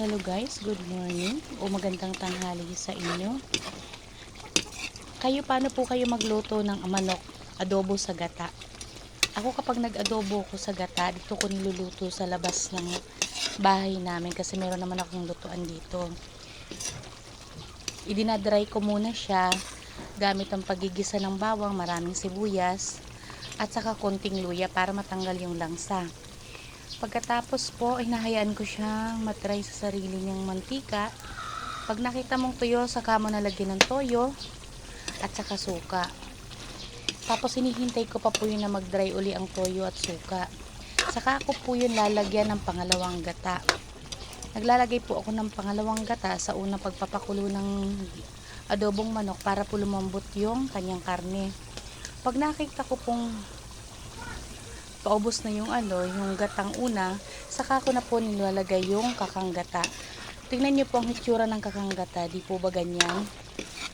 Hello guys, good morning o magandang tanghali sa inyo. Paano po kayo magluto ng manok, adobo sa gata? Ako kapag nag-adobo ko sa gata, dito ko niluluto sa labas ng bahay namin kasi meron naman akong lutuan dito. Idinadry ko muna siya gamit ang pagigisa ng bawang, maraming sibuyas at saka konting luya para matanggal yung langsa. Pagkatapos po, hinahayaan ko siyang matry sa sarili niyang mantika. Pag nakita mong tuyo, saka mo nalagyan ng toyo at saka suka. Tapos hinihintay ko pa po yun na mag-dry uli ang toyo at suka. Saka ako po yun lalagyan ng pangalawang gata. Naglalagay po ako ng pangalawang gata sa unang pagpapakulo ng adobong manok para po lumambot yung kanyang karne. Pag nakita ko pong paubos na yung gatang una, saka ko na po nilalagay yung kakang gata. Tingnan niyo po ang hitsura ng kakang gata, di po ba ganyan?